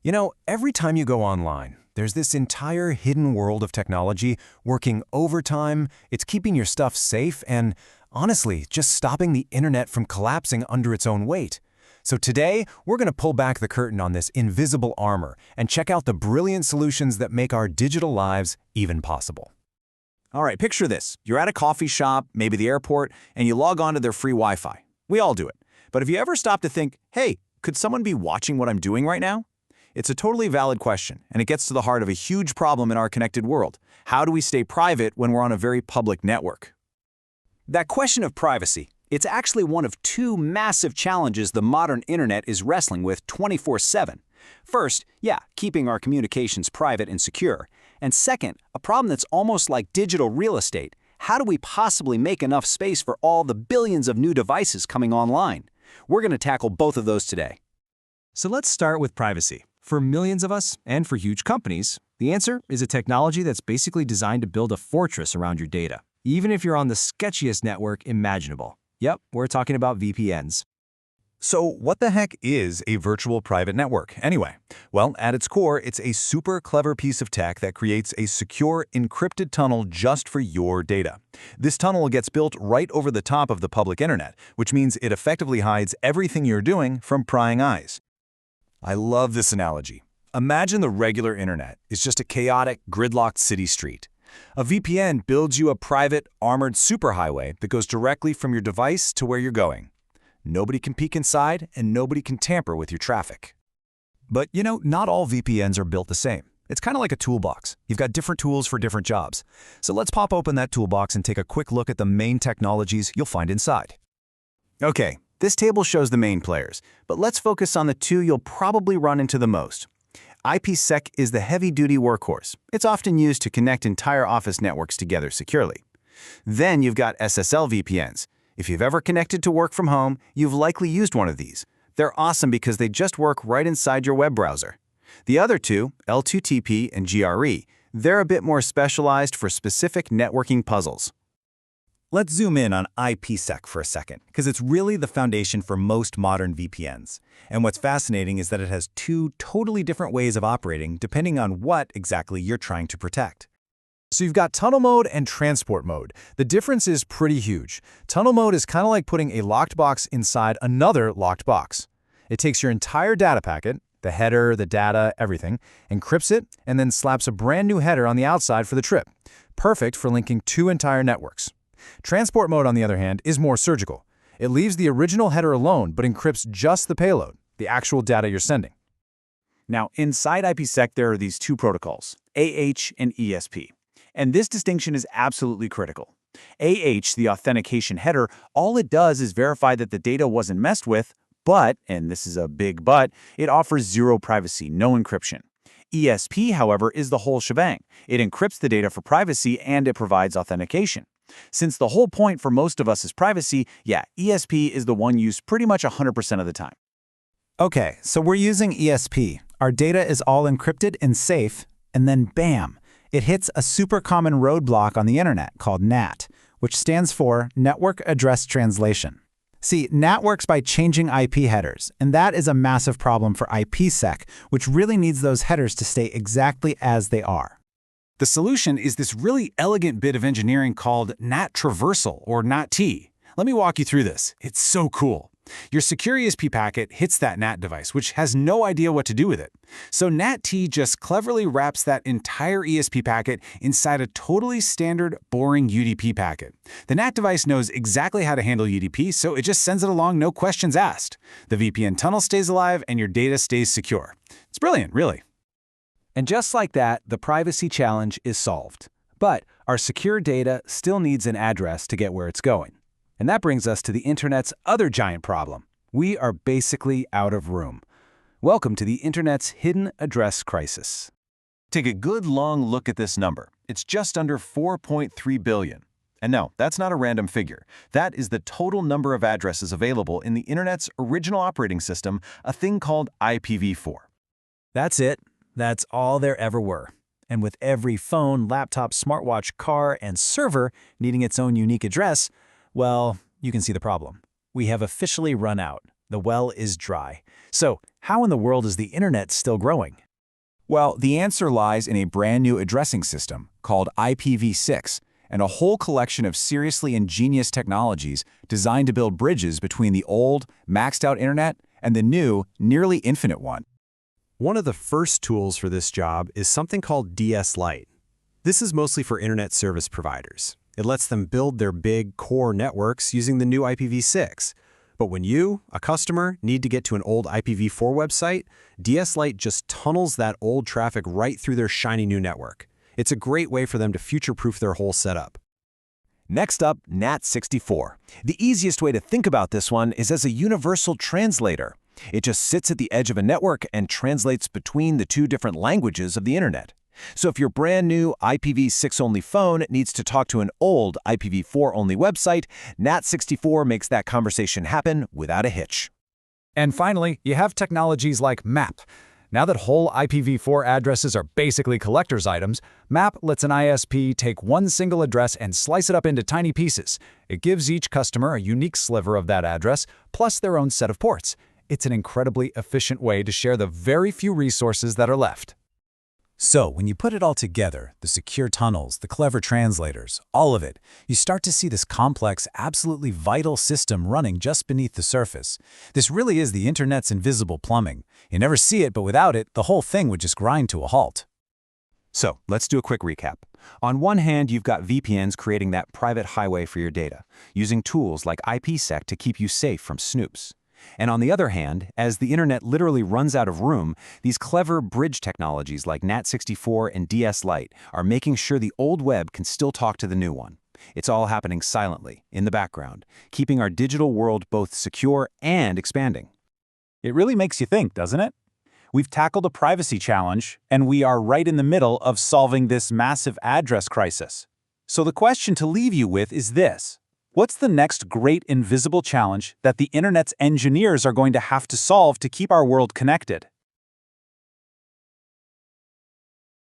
You know, every time you go online, there's this entire hidden world of technology working overtime. It's keeping your stuff safe and, honestly, just stopping the internet from collapsing under its own weight. So today, we're going to pull back the curtain on this invisible armor and check out the brilliant solutions that make our digital lives even possible. All right, picture this. You're at a coffee shop, maybe the airport, and you log on to their free Wi-Fi. We all do it. But have you ever stopped to think, hey, could someone be watching what I'm doing right now? It's a totally valid question, and it gets to the heart of a huge problem in our connected world. How do we stay private when we're on a very public network? That question of privacy, it's actually one of two massive challenges the modern internet is wrestling with 24/7. First, keeping our communications private and secure. And second, a problem that's almost like digital real estate. How do we possibly make enough space for all the billions of new devices coming online? We're going to tackle both of those today. So let's start with privacy. For millions of us, and for huge companies, the answer is a technology that's basically designed to build a fortress around your data, even if you're on the sketchiest network imaginable. Yep, we're talking about VPNs. So what the heck is a virtual private network, anyway? Well, at its core, it's a super clever piece of tech that creates a secure, encrypted tunnel just for your data. This tunnel gets built right over the top of the public internet, which means it effectively hides everything you're doing from prying eyes. I love this analogy. Imagine the regular internet is just a chaotic, gridlocked city street. A VPN builds you a private, armored superhighway that goes directly from your device to where you're going. Nobody can peek inside, and nobody can tamper with your traffic. But, not all VPNs are built the same. It's kind of like a toolbox. You've got different tools for different jobs. So let's pop open that toolbox and take a quick look at the main technologies you'll find inside. Okay, this table shows the main players, but let's focus on the two you'll probably run into the most. IPsec is the heavy-duty workhorse. It's often used to connect entire office networks together securely. Then you've got SSL VPNs. If you've ever connected to work from home, you've likely used one of these. They're awesome because they just work right inside your web browser. The other two, L2TP and GRE, they're a bit more specialized for specific networking puzzles. Let's zoom in on IPsec for a second, because it's really the foundation for most modern VPNs. And what's fascinating is that it has two totally different ways of operating depending on what exactly you're trying to protect. So you've got tunnel mode and transport mode. The difference is pretty huge. Tunnel mode is kind of like putting a locked box inside another locked box. It takes your entire data packet, the header, the data, everything, encrypts it, and then slaps a brand new header on the outside for the trip. Perfect for linking two entire networks. Transport mode, on the other hand, is more surgical. It leaves the original header alone but encrypts just the payload, the actual data you're sending. Now, inside IPsec, there are these two protocols, AH and ESP. And this distinction is absolutely critical. AH, the authentication header, all it does is verify that the data wasn't messed with, but, and this is a big but, it offers zero privacy, no encryption. ESP, however, is the whole shebang. It encrypts the data for privacy and it provides authentication. Since the whole point for most of us is privacy, ESP is the one used pretty much 100% of the time. Okay, so we're using ESP. Our data is all encrypted and safe, and then bam! It hits a super common roadblock on the internet called NAT, which stands for Network Address Translation. See, NAT works by changing IP headers, and that is a massive problem for IPsec, which really needs those headers to stay exactly as they are. The solution is this really elegant bit of engineering called NAT traversal, or NAT-T. Let me walk you through this. It's so cool. Your secure ESP packet hits that NAT device, which has no idea what to do with it. So NAT-T just cleverly wraps that entire ESP packet inside a totally standard, boring UDP packet. The NAT device knows exactly how to handle UDP, so it just sends it along, no questions asked. The VPN tunnel stays alive, and your data stays secure. It's brilliant, really. And just like that, the privacy challenge is solved. But our secure data still needs an address to get where it's going. And that brings us to the internet's other giant problem. We are basically out of room. Welcome to the internet's hidden address crisis. Take a good long look at this number. It's just under 4.3 billion. And no, that's not a random figure. That is the total number of addresses available in the internet's original operating system, a thing called IPv4. That's it. That's all there ever were. And with every phone, laptop, smartwatch, car, and server needing its own unique address, well, you can see the problem. We have officially run out. The well is dry. So How in the world is the internet still growing? Well, the answer lies in a brand new addressing system called IPv6 and a whole collection of seriously ingenious technologies designed to build bridges between the old, maxed-out internet and the new, nearly infinite one. One of the first tools for this job is something called DS-Lite. This is mostly for internet service providers. It lets them build their big core networks using the new IPv6. But when you, a customer, need to get to an old IPv4 website, DS-Lite just tunnels that old traffic right through their shiny new network. It's a great way for them to future-proof their whole setup. Next up, NAT64. The easiest way to think about this one is as a universal translator. It just sits at the edge of a network and translates between the two different languages of the internet. So if your brand new IPv6-only phone needs to talk to an old IPv4-only website, NAT64 makes that conversation happen without a hitch. And finally, you have technologies like MAP. Now that whole IPv4 addresses are basically collector's items, MAP lets an ISP take one single address and slice it up into tiny pieces. It gives each customer a unique sliver of that address, plus their own set of ports. It's an incredibly efficient way to share the very few resources that are left. So, when you put it all together, the secure tunnels, the clever translators, all of it, you start to see this complex, absolutely vital system running just beneath the surface. This really is the internet's invisible plumbing. You never see it, but without it, the whole thing would just grind to a halt. So, let's do a quick recap. On one hand, you've got VPNs creating that private highway for your data, using tools like IPsec to keep you safe from snoops. And on the other hand, as the internet literally runs out of room, these clever bridge technologies like NAT64 and DS-Lite are making sure the old web can still talk to the new one. It's all happening silently, in the background, keeping our digital world both secure and expanding. It really makes you think, doesn't it? We've tackled a privacy challenge, and we are right in the middle of solving this massive address crisis. So the question to leave you with is this. What's the next great invisible challenge that the internet's engineers are going to have to solve to keep our world connected?